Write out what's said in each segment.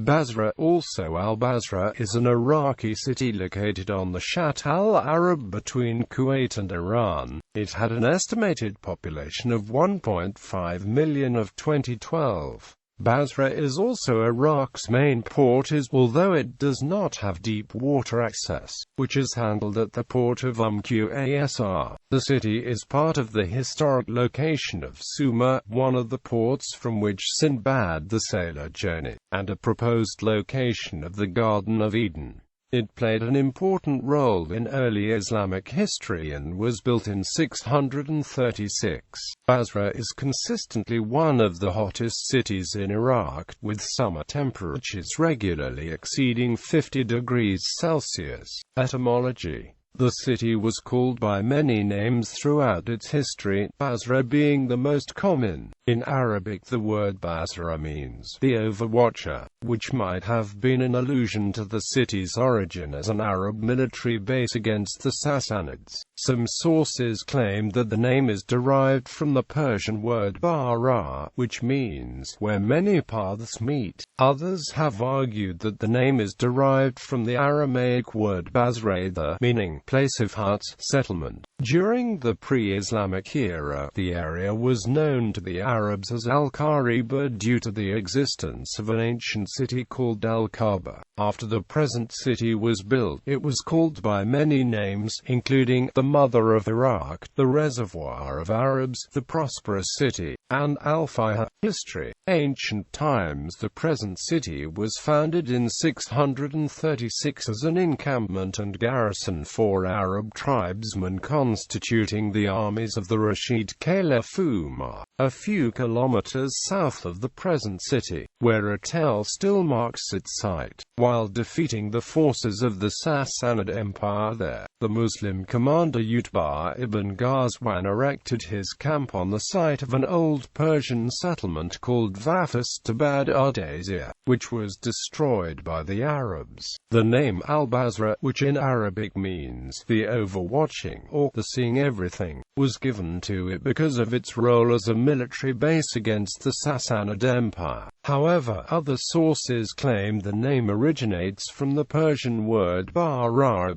Basra, also al-Baṣrah, is an Iraqi city located on the Shatt al-Arab between Kuwait and Iran. It had an estimated population of 1.5 million of 2012. Basra is also Iraq's main port, although it does not have deep water access, which is handled at the port of Qasr. The city is part of the historic location of Sumer, one of the ports from which Sinbad the Sailor journeyed, and a proposed location of the Garden of Eden. It played an important role in early Islamic history and was built in 636. Basra is consistently one of the hottest cities in Iraq, with summer temperatures regularly exceeding 50 degrees Celsius. Etymology: the city was called by many names throughout its history, Basra being the most common. In Arabic, the word Basra means the overwatcher, which might have been an allusion to the city's origin as an Arab military base against the Sassanids. Some sources claim that the name is derived from the Persian word Bara, which means where many paths meet. Others have argued that the name is derived from the Aramaic word Basra, meaning place of huts, settlement. During the pre-Islamic era, the area was known to the Arabs as al-Qariba due to the existence of an ancient city called al-Kaaba. After the present city was built, it was called by many names, including the Mother of Iraq, the Reservoir of Arabs, the Prosperous City, and al-Fiha. History: ancient times. The present city was founded in 636 as an encampment and garrison for Arab tribesmen constituting the armies of the Rashid Caliph Umar, a few kilometers south of the present city, where a tell still marks its site. While defeating the forces of the Sassanid Empire there, the Muslim commander Utbah ibn Ghazwan erected his camp on the site of an old Persian settlement called Vastabad-Ardazir, which was destroyed by the Arabs. The name al-Baṣrah, which in Arabic means the overwatching or the seeing everything, was given to it because of its role as a military base against the Sassanid Empire. However, other sources claim the name originates from the Persian word Basra,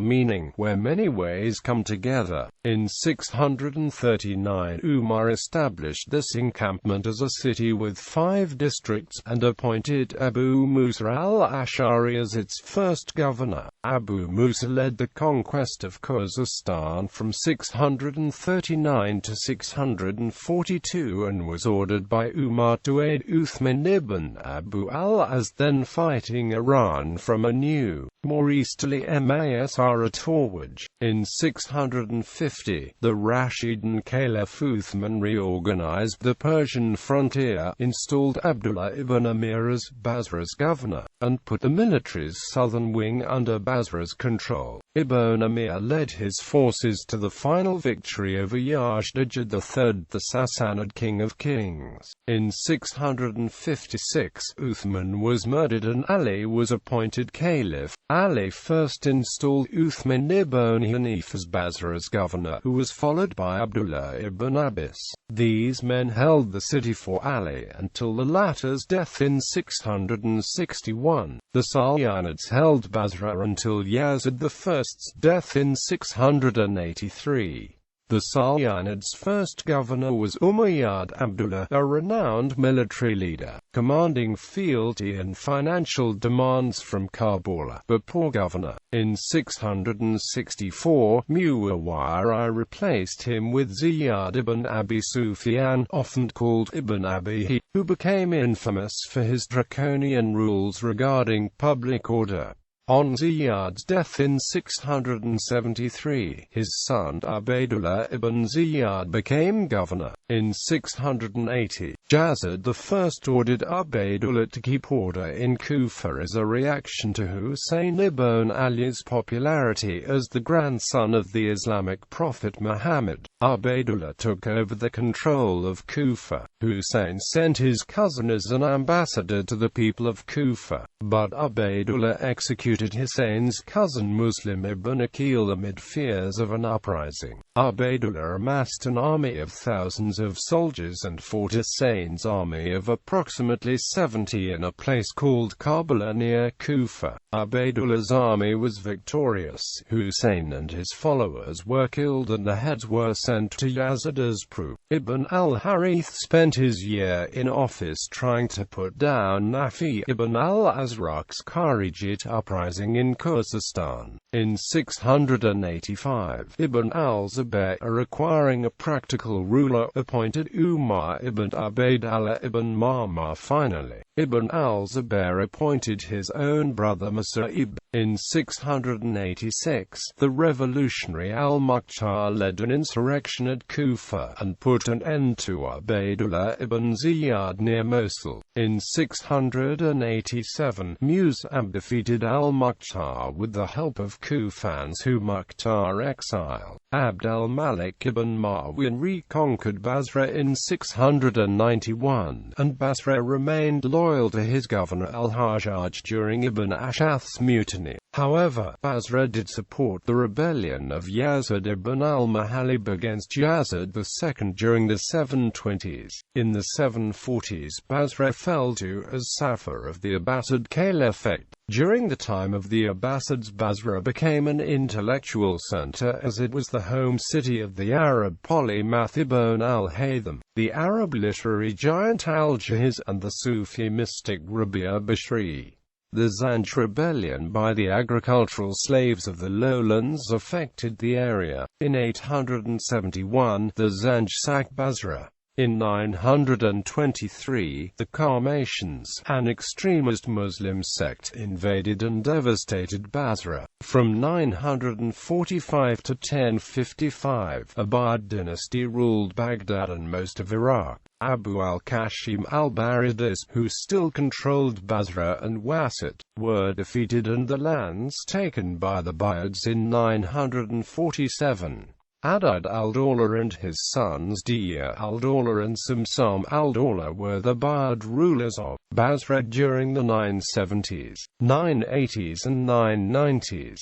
meaning where many ways come together. In 639, Umar established this encampment as a city with 5 districts, and appointed Abu Musa al-Ash'ari as its first governor. Abu Musa led the conquest of Khuzestan from 639 to 642 and was ordered by Umar to aid Uthman ibn Abu al-As, then fighting Iran from a new, more easterly Masr Tawaj. In 650, the Rashidun Caliph Uthman reorganized the Persian frontier, installed Abdullah ibn Amir as Basra's governor, and put the military's southern wing under Basra's control. Ibn Amir led his forces to the final victory over Yazdijad III, the Sassanid king of kings. In 656, Uthman was murdered and Ali was appointed caliph. Ali first installed Uthman ibn Hanif as Basra's governor, who was followed by Abdullah ibn Abbas. These men held the city for Ali until the latter's death in 661. The Sassanids held Basra until Yazid I's death in 683. The Sassanids' first governor was Umayyad Abdullah, a renowned military leader, commanding fealty and financial demands from Kabul, but poor governor. In 664, Muawiyah replaced him with Ziyad ibn Abi Sufyan, often called Ibn Abi, who became infamous for his draconian rules regarding public order. On Ziyad's death in 673, his son Ubaydullah ibn Ziyad became governor. In 680, Yazid I ordered Ubaydullah to keep order in Kufa as a reaction to Husayn ibn Ali's popularity as the grandson of the Islamic prophet Muhammad. Ubaydullah took over the control of Kufa. Hussein sent his cousin as an ambassador to the people of Kufa, but Ubaydullah executed Hussein's cousin Muslim ibn Aqil amid fears of an uprising. Ubaydullah amassed an army of thousands of soldiers and fought Hussein's army of approximately 70 in a place called Karbala near Kufa. Ubaydullah's army was victorious. Hussein and his followers were killed and the heads were sent to Yazid as proof. Ibn al-Harith spent his year in office trying to put down Nafi ibn al-Azraq's Kharijite uprising in Khuzestan. In 685, Ibn al-Zubayr, requiring a practical ruler, appointed Umar ibn Ubayd Allah ibn Marmar. Finally, Ibn al-Zubayr appointed his own brother Musa'ib. In 686, the revolutionary al-Mukhtar led an insurrection at Kufa and put an end to Ubaydullah ibn Ziyad near Mosul. In 687, Mus'ab defeated al-Mukhtar with the help of Kufans who Mukhtar exiled. Abd al-Malik ibn Marwan reconquered Basra in 691, and Basra remained loyal to his governor al-Hajjaj during Ibn Ashath's mutiny. However, Basra did support the rebellion of Yazid ibn al-Mahalib against Yazid II during the 720s. In the 740s, Basra fell to as Safar of the Abbasid Caliphate. During the time of the Abbasids, Basra became an intellectual center as it was the home city of the Arab polymath Ibn al-Haytham, the Arab literary giant al-Jahiz, and the Sufi mystic Rabi' al-Bashri. The Zanj rebellion by the agricultural slaves of the lowlands affected the area. In 871, the Zanj sacked Basra. In 923, the Qarmatians, an extremist Muslim sect, invaded and devastated Basra. From 945 to 1055, Abbad dynasty ruled Baghdad and most of Iraq. Abu al-Kashim al-Baridis, who still controlled Basra and Wasit, were defeated and the lands taken by the Buyids in 947. Adad al-Dawla and his sons Diya al-Dawla and Samsam al-Dawla were the Buyid rulers of Basra during the 970s, 980s and 990s.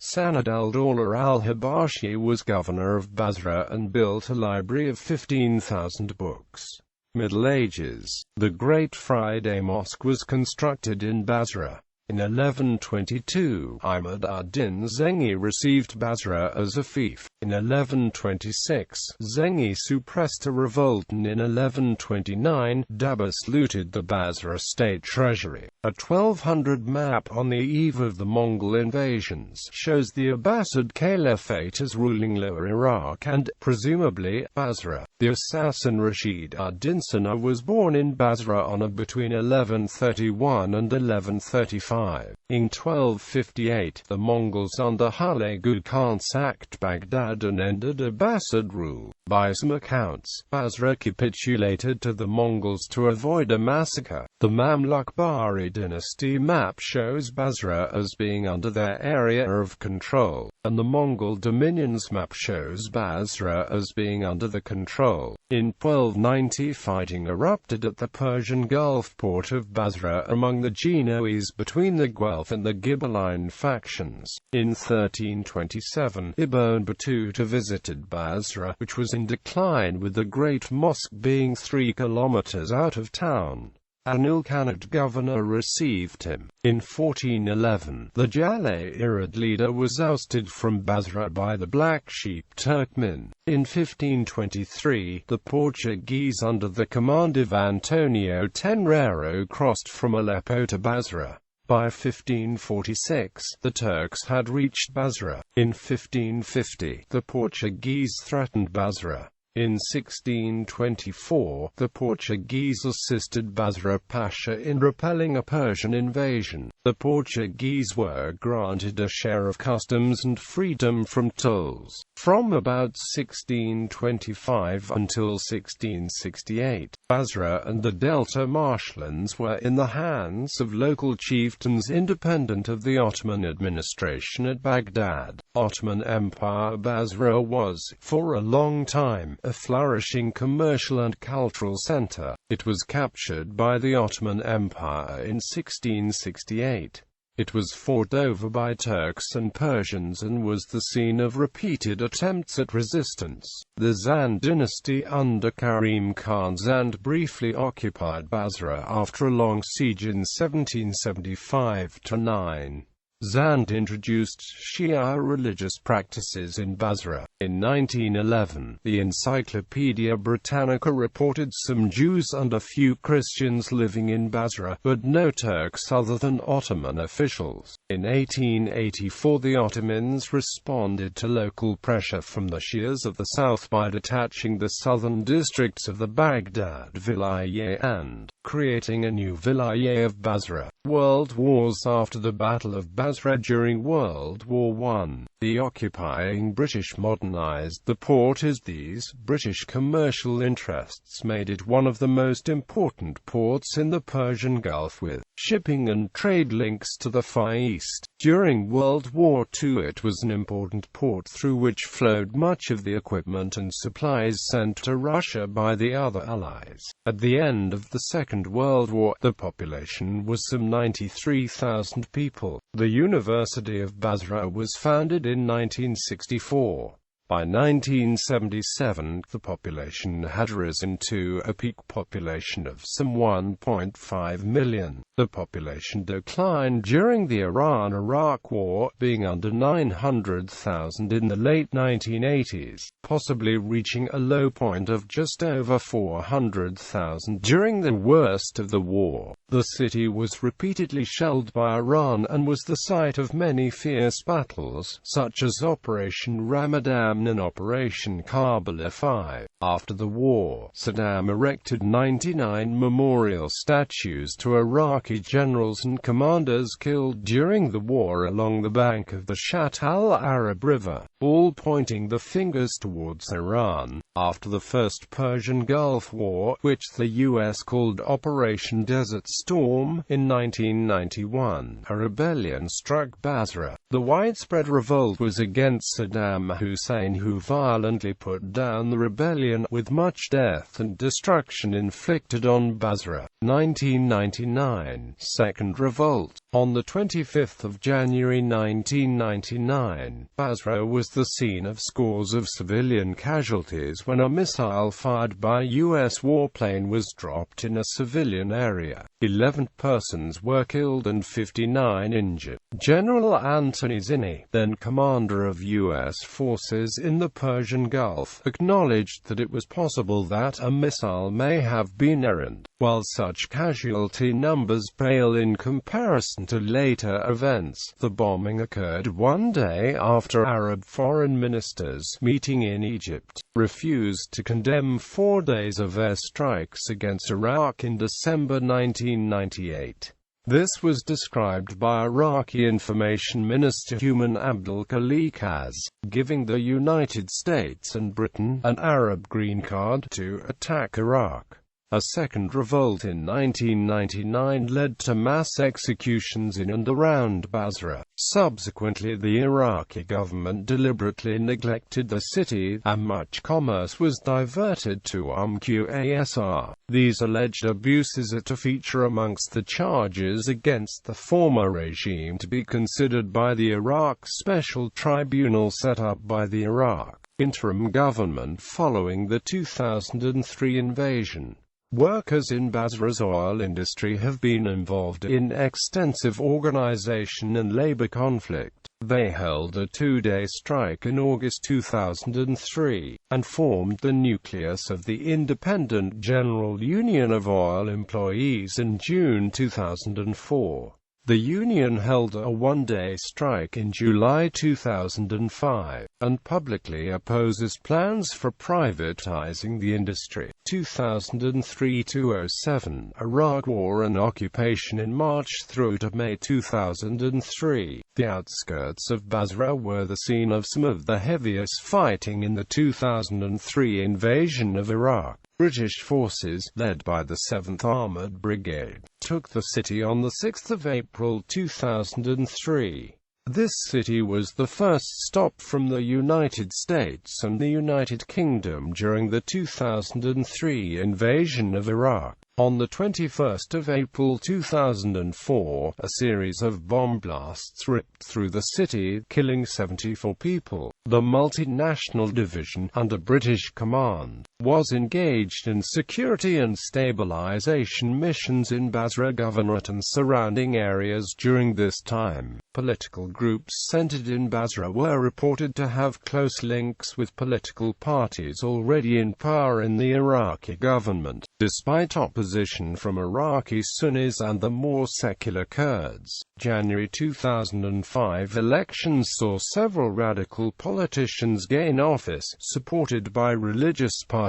Sanad al-Dawla al-Habashi was governor of Basra and built a library of 15,000 books. Middle Ages. The Great Friday Mosque was constructed in Basra. In 1122, Imad ad-Din Zengi received Basra as a fief. In 1126, Zengi suppressed a revolt and in 1129, Dabas looted the Basra state treasury. A 1200 map on the eve of the Mongol invasions shows the Abbasid Caliphate as ruling Lower Iraq and, presumably, Basra. The assassin Rashid ad-Din Sana was born in Basra on between 1131 and 1135. In 1258, the Mongols under Hulagu Khan sacked Baghdad and ended Abbasid rule. By some accounts, Basra capitulated to the Mongols to avoid a massacre. The Mamluk Bahri dynasty map shows Basra as being under their area of control, and the Mongol dominions map shows Basra as being under the control. In 1290, fighting erupted at the Persian Gulf port of Basra among the Genoese between the Guelph and the Ghibelline factions. In 1327, Ibn Battuta visited Basra, which was in decline with the Great Mosque being 3 kilometers out of town. An Ilkhanate governor received him. In 1411, the Jalairid leader was ousted from Basra by the Black Sheep Turkmen. In 1523, the Portuguese under the command of Antonio Tenreiro crossed from Aleppo to Basra. By 1546, the Turks had reached Basra. In 1550, the Portuguese threatened Basra. In 1624, the Portuguese assisted Basra Pasha in repelling a Persian invasion. The Portuguese were granted a share of customs and freedom from tolls. From about 1625 until 1668, Basra and the Delta marshlands were in the hands of local chieftains independent of the Ottoman administration at Baghdad. Ottoman Empire. Basra was, for a long time, a flourishing commercial and cultural center. It was captured by the Ottoman Empire in 1668. It was fought over by Turks and Persians and was the scene of repeated attempts at resistance. The Zand dynasty under Karim Khan Zand briefly occupied Basra after a long siege in 1775–9. Zand introduced Shia religious practices in Basra. In 1911, the Encyclopedia Britannica reported some Jews and a few Christians living in Basra, but no Turks other than Ottoman officials. In 1884, the Ottomans responded to local pressure from the Shias of the south by detaching the southern districts of the Baghdad Vilayet and creating a new Vilayet of Basra. World Wars. After the Battle of Basra during World War I, the occupying British modernized the port as these British commercial interests made it one of the most important ports in the Persian Gulf, with shipping and trade links to the Far East. During World War II, it was an important port through which flowed much of the equipment and supplies sent to Russia by the other Allies. At the end of the Second World War, the population was some 93,000 people. The University of Basra was founded in 1964. By 1977, the population had risen to a peak population of some 1.5 million. The population declined during the Iran-Iraq War, being under 900,000 in the late 1980s, possibly reaching a low point of just over 400,000 during the worst of the war. The city was repeatedly shelled by Iran and was the site of many fierce battles, such as Operation Ramadan and Operation Karbala 5. After the war, Saddam erected 99 memorial statues to Iraqi generals and commanders killed during the war along the bank of the Shatt al-Arab River, all pointing the fingers towards Iran. After the First Persian Gulf War, which the U.S. called Operation Desert Storm, in 1991, a rebellion struck Basra. The widespread revolt was against Saddam Hussein, who violently put down the rebellion, with much death and destruction inflicted on Basra. 1999 Second Revolt. On the 25th of January 1999, Basra was the scene of scores of civilian casualties when a missile fired by a U.S. warplane was dropped in a civilian area. 11 persons were killed and 59 injured. General Anthony Zinni, then commander of U.S. forces in the Persian Gulf, acknowledged that it was possible that a missile may have been errant. While such casualty numbers pale in comparison to later events, the bombing occurred one day after Arab foreign ministers, meeting in Egypt, refused to condemn 4 days of airstrikes against Iraq in December 1998. This was described by Iraqi Information Minister Human Abdul Khaliq as giving the United States and Britain an Arab green card to attack Iraq. A second revolt in 1999 led to mass executions in and around Basra. Subsequently, the Iraqi government deliberately neglected the city, and much commerce was diverted to Qasr. These alleged abuses are to feature amongst the charges against the former regime to be considered by the Iraq Special Tribunal set up by the Iraq interim government following the 2003 invasion. Workers in Basra's oil industry have been involved in extensive organization and labor conflict. They held a 2-day strike in August 2003, and formed the nucleus of the Independent General Union of Oil Employees in June 2004. The union held a 1-day strike in July 2005. and publicly opposes plans for privatizing the industry. 2003–2007, Iraq War and occupation in March through to May 2003. The outskirts of Basra were the scene of some of the heaviest fighting in the 2003 invasion of Iraq. British forces, led by the 7th Armoured Brigade, took the city on 6 April 2003. This city was the first stop from the United States and the United Kingdom during the 2003 invasion of Iraq. On 21 April 2004, a series of bomb blasts ripped through the city, killing 74 people. The multinational division, under British command, was engaged in security and stabilization missions in Basra Governorate and surrounding areas during this time. Political groups centered in Basra were reported to have close links with political parties already in power in the Iraqi government, despite opposition from Iraqi Sunnis and the more secular Kurds. January 2005 elections saw several radical politicians gain office, supported by religious parties.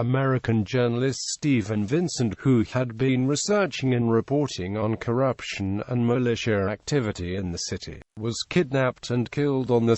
American journalist Stephen Vincent, who had been researching and reporting on corruption and militia activity in the city, was kidnapped and killed on 2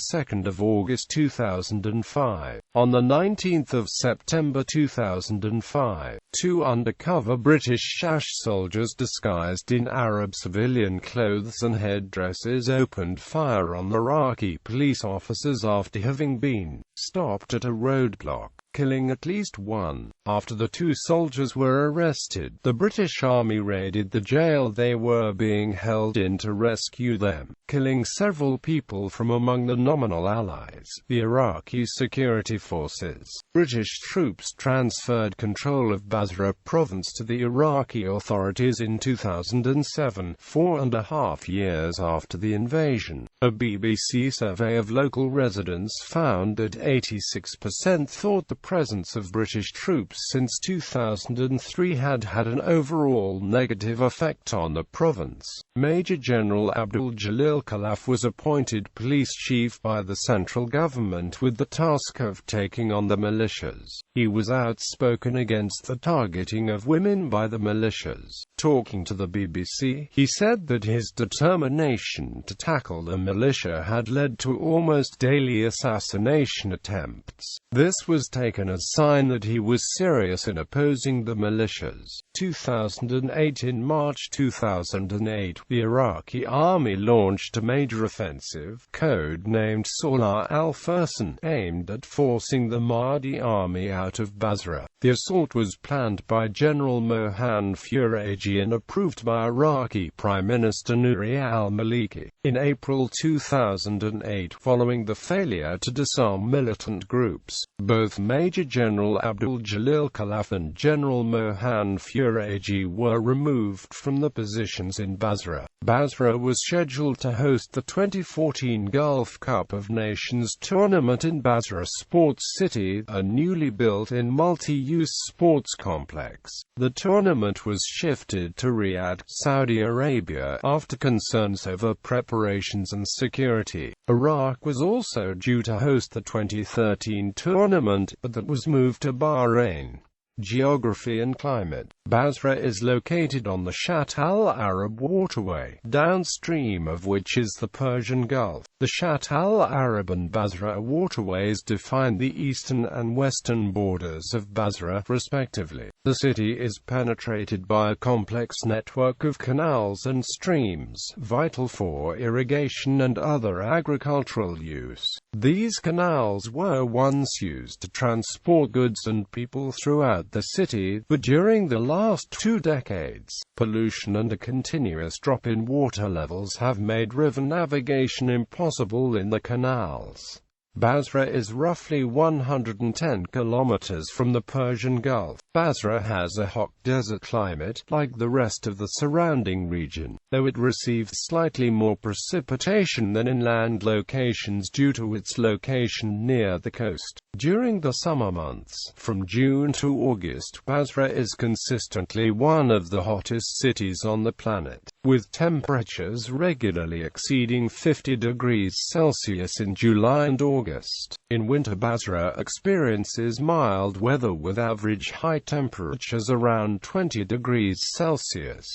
August 2005. On 19 September 2005, two undercover British Shatt soldiers disguised in Arab civilian clothes and headdresses opened fire on Iraqi police officers after having been stopped at a roadblock, killing at least one. After the two soldiers were arrested, the British Army raided the jail they were being held in to rescue them, killing several people from among the nominal allies, the Iraqi security forces. British troops transferred control of Basra province to the Iraqi authorities in 2007, 4.5 years after the invasion. A BBC survey of local residents found that 86% thought the presence of British troops since 2003 had had an overall negative effect on the province. Major General Abdul Jalil Khalaf was appointed police chief by the central government with the task of taking on the militias. He was outspoken against the targeting of women by the militias. Talking to the BBC, he said that his determination to tackle the militia had led to almost daily assassination attempts. This was taken as sign that he was serious in opposing the militias. 2008 In March 2008, the Iraqi army launched a major offensive, code-named Salah al-Fursan, aimed at forcing the Mahdi army out of Basra. The assault was planned by General Mohan Furaji and approved by Iraqi Prime Minister Nouri al-Maliki. In April 2008, following the failure to disarm militant groups, both Major General Abdul Jalil Khalaf and General Mohan Furaji were removed from the positions in Basra. Basra was scheduled to host the 2014 Gulf Cup of Nations tournament in Basra Sports City, a newly built-in multi-use sports complex. The tournament was shifted to Riyadh, Saudi Arabia, after concerns over preparations and security. Iraq was also due to host the 2013 tournament, but that was moved to Bahrain. Geography and climate. Basra is located on the Shatt al-Arab waterway, downstream of which is the Persian Gulf. The Shatt al-Arab and Basra waterways define the eastern and western borders of Basra, respectively. The city is penetrated by a complex network of canals and streams, vital for irrigation and other agricultural use. These canals were once used to transport goods and people throughout the city, but during the last 2 decades, pollution and a continuous drop in water levels have made river navigation impossible in the canals. Basra is roughly 110 kilometers from the Persian Gulf. Basra has a hot desert climate, like the rest of the surrounding region, though it receives slightly more precipitation than inland locations due to its location near the coast. During the summer months, from June to August, Basra is consistently one of the hottest cities on the planet, with temperatures regularly exceeding 50 degrees Celsius in July and August. August. In winter, Basra experiences mild weather with average high temperatures around 20 degrees Celsius.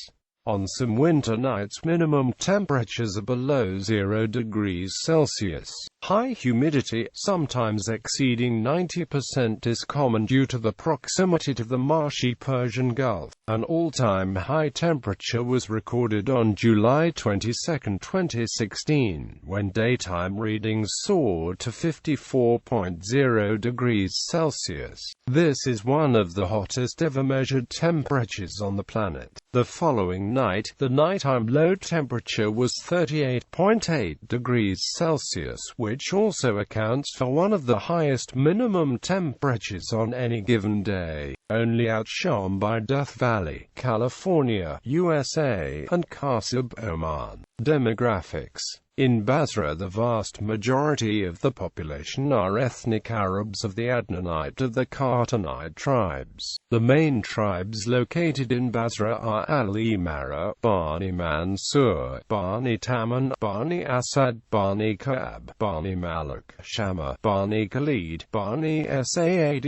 On some winter nights, minimum temperatures are below 0 degrees Celsius. High humidity, sometimes exceeding 90%, is common due to the proximity to the marshy Persian Gulf. An all-time high temperature was recorded on July 22, 2016, when daytime readings soared to 54.0 degrees Celsius. This is one of the hottest ever measured temperatures on the planet. The following night, the nighttime low temperature was 38.8 degrees Celsius, which also accounts for one of the highest minimum temperatures on any given day, only outshone by Death Valley, California, USA, and Qasr, Oman. Demographics. In Basra, the vast majority of the population are ethnic Arabs of the Adnanite of the Qahtanite tribes. The main tribes located in Basra are Al-Imara, Bani Mansur, Bani Taman, Bani Asad, Bani Ka'ab, Bani Malik, Shama, Bani Khalid, Bani Saad,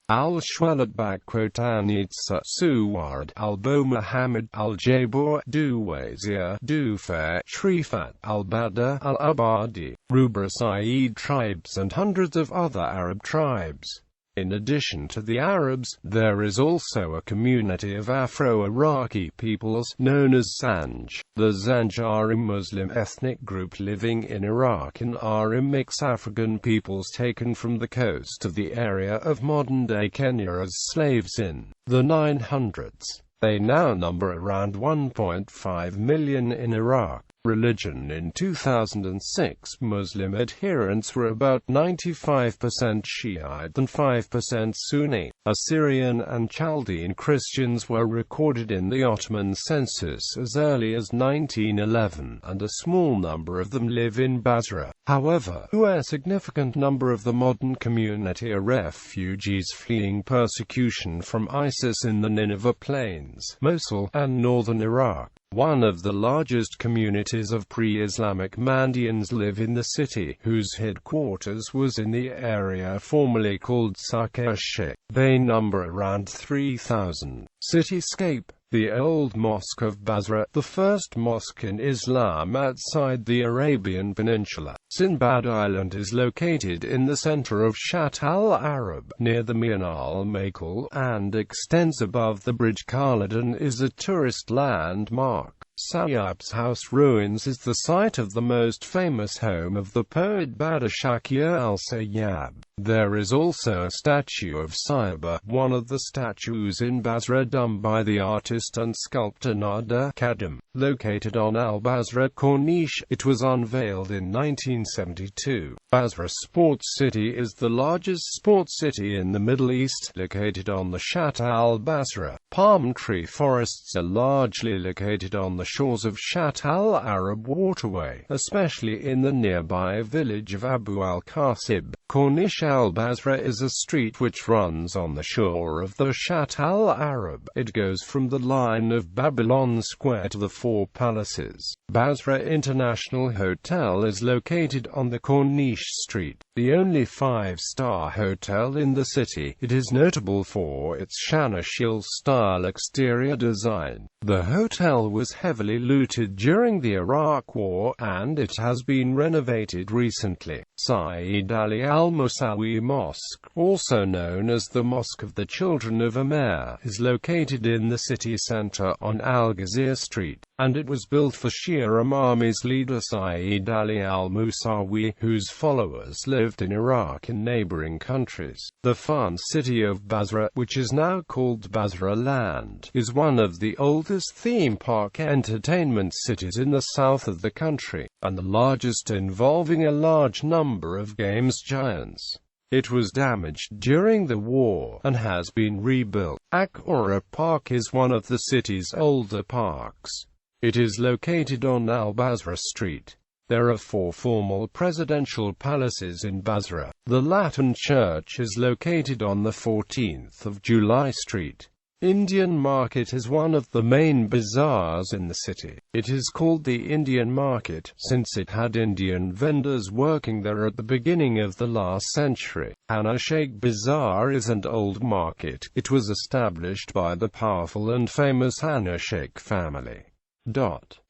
Al-Shwalat, Anitsa, Suward, Al-Bo Muhammad, Al-Jabur, Duwazir, Dufair, Shrifat, Al-Bad, Al-Abadi, Rubra Said tribes, and hundreds of other Arab tribes. In addition to the Arabs, there is also a community of Afro-Iraqi peoples, known as Zanj. The Zanj are a Muslim ethnic group living in Iraq and are a mixed African peoples taken from the coast of the area of modern-day Kenya as slaves in the 900s. They now number around 1.5 million in Iraq. Religion. In 2006, Muslim adherents were about 95% Shiite and 5% Sunni. Assyrian and Chaldean Christians were recorded in the Ottoman census as early as 1911, and a small number of them live in Basra. However, a significant number of the modern community are refugees fleeing persecution from ISIS in the Nineveh Plains, Mosul, and northern Iraq. One of the largest communities of pre-Islamic Mandaeans live in the city, whose headquarters was in the area formerly called Sakashik. They number around 3,000. Cityscape. The Old Mosque of Basra, the first mosque in Islam outside the Arabian Peninsula. Sinbad Island is located in the center of Shatt al-Arab, near the Mian al-Makul, and extends above the Bridge. Khalidan is a tourist landmark. Sayyab's house ruins is the site of the most famous home of the poet Badr Shakir al-Sayyab. There is also a statue of Sayyab, one of the statues in Basra done by the artist and sculptor Nader Kadam, located on al-Baṣrah Corniche. It was unveiled in 1972. Basra Sports City is the largest sports city in the Middle East, located on the Shatt al-Baṣrah. Palm tree forests are largely located on the shores of Shatt al-Arab waterway, especially in the nearby village of Abu al-Qasib. Corniche al-Baṣrah is a street which runs on the shore of the Shatt al-Arab. It goes from the line of Babylon Square to the Four Palaces. Basra International Hotel is located on the Corniche Street, the only five-star hotel in the city. It is notable for its Shanashil-style exterior design. The hotel was heavily looted during the Iraq War, and it has been renovated recently. Sayyid Ali al-Musawi Mosque, also known as the Mosque of the Children of Amer, is located in the city center on Al-Ghazir Street, and it was built for Shia Imami's leader Sayyid Ali al-Musawi, whose followers lived in Iraq and neighboring countries. The fun city of Basra, which is now called Basra Land, is one of the oldest theme park entertainment cities in the south of the country, and the largest involving a large number of games giants. It was damaged during the war, and has been rebuilt. Akora Park is one of the city's older parks. It is located on al-Baṣrah Street. There are 4 formal presidential palaces in Basra. The Latin Church is located on the 14th of July Street. Indian Market is one of the main bazaars in the city. It is called the Indian Market, since it had Indian vendors working there at the beginning of the last century. Hana Sheikh Bazaar is an old market. It was established by the powerful and famous Hana Sheikh family.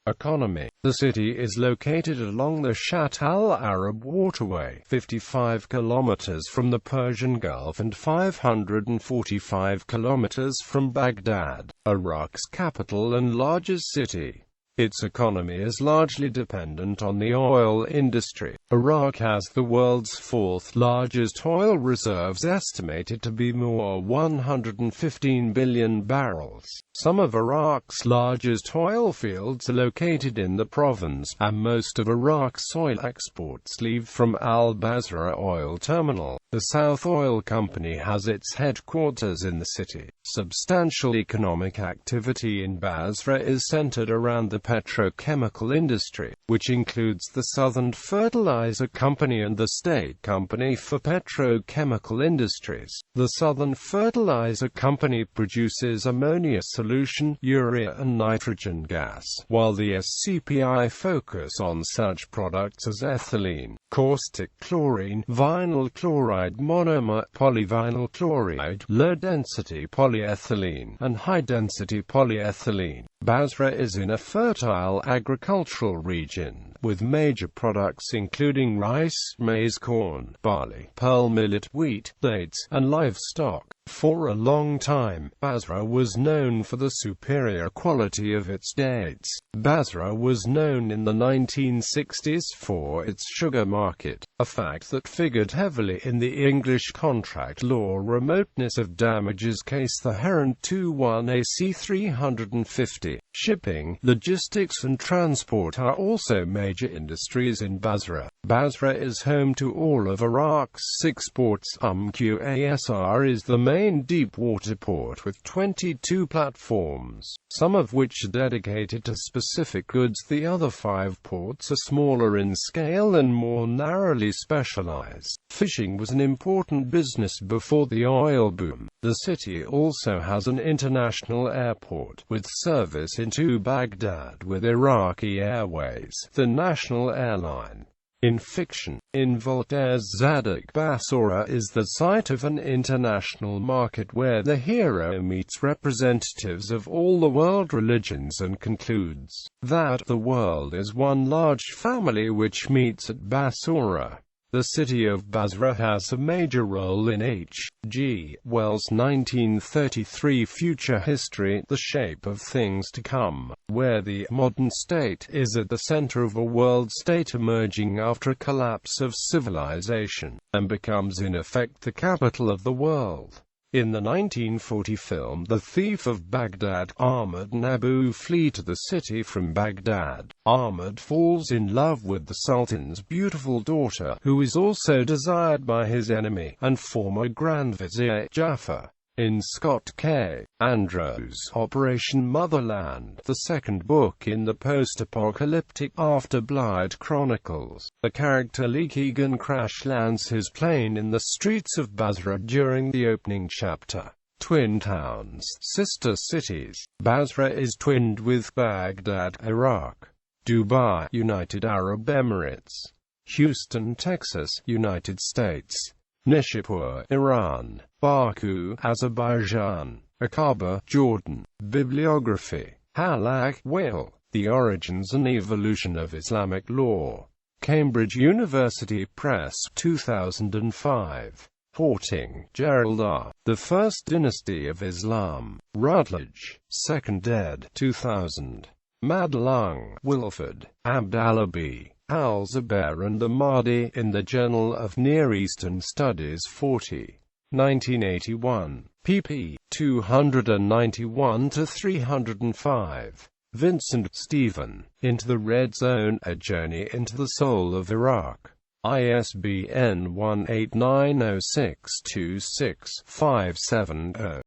Economy. The city is located along the Shatt al-Arab waterway, 55 kilometers from the Persian Gulf and 545 kilometers from Baghdad, Iraq's capital and largest city. Its economy is largely dependent on the oil industry. Iraq has the world's fourth largest oil reserves, estimated to be more 115 billion barrels. Some of Iraq's largest oil fields are located in the province, and most of Iraq's oil exports leave from al-Baṣrah oil terminal. The South Oil Company has its headquarters in the city. Substantial economic activity in Basra is centered around the petrochemical industry, which includes the Southern Fertilizer Company and the State Company for Petrochemical Industries. The Southern Fertilizer Company produces ammonia solution, urea and nitrogen gas, while the SCPI focus on such products as ethylene, caustic chlorine, vinyl chloride monomer, polyvinyl chloride, low-density polyethylene, and high-density polyethylene. Basra is in a fertile agricultural region, with major products including rice, maize, corn, barley, pearl millet, wheat, dates, and livestock. For a long time, Basra was known for the superior quality of its dates. Basra was known in the 1960s for its sugar market, a fact that figured heavily in the English contract law remoteness of damages case, the Heron 21 AC 350. Shipping, logistics and transport are also major industries in Basra. Basra is home to all of Iraq's 6 ports. Qasr is the main deep-water port with 22 platforms, some of which are dedicated to specific goods. The other 5 ports are smaller in scale and more narrowly specialized. Fishing was an important business before the oil boom. The city also has an international airport, with service into Baghdad with Iraqi Airways, the national airline. In fiction, in Voltaire's Zadig, Basra is the site of an international market where the hero meets representatives of all the world religions and concludes that the world is one large family which meets at Basra. The city of Basra has a major role in H. G. Wells' 1933 future history, The Shape of Things to Come, where the modern state is at the center of a world state emerging after a collapse of civilization, and becomes in effect the capital of the world. In the 1940 film The Thief of Baghdad, Ahmad and Abu flee to the city from Baghdad. Ahmad falls in love with the Sultan's beautiful daughter, who is also desired by his enemy and former Grand Vizier Jafar. In Scott K. Andrews' Operation Motherland, the second book in the post-apocalyptic After Blood Chronicles, the character Lee Keegan crash-lands his plane in the streets of Basra during the opening chapter. Twin towns, sister cities. Basra is twinned with Baghdad, Iraq; Dubai, United Arab Emirates; Houston, Texas, United States; Nishapur, Iran; Baku, Azerbaijan; Aqaba, Jordan. Bibliography. Halak, Will. The Origins and Evolution of Islamic Law. Cambridge University Press, 2005. Porting, Gerald R. The First Dynasty of Islam. Routledge. 2nd ed. 2000. Madlung, Wilford. Abdalabi, Al-Zubair and the Mahdi in the Journal of Near Eastern Studies 40. 1981. pp. 291-305. Vincent, Stephen. Into the Red Zone, A Journey into the Soul of Iraq. ISBN 1890626570.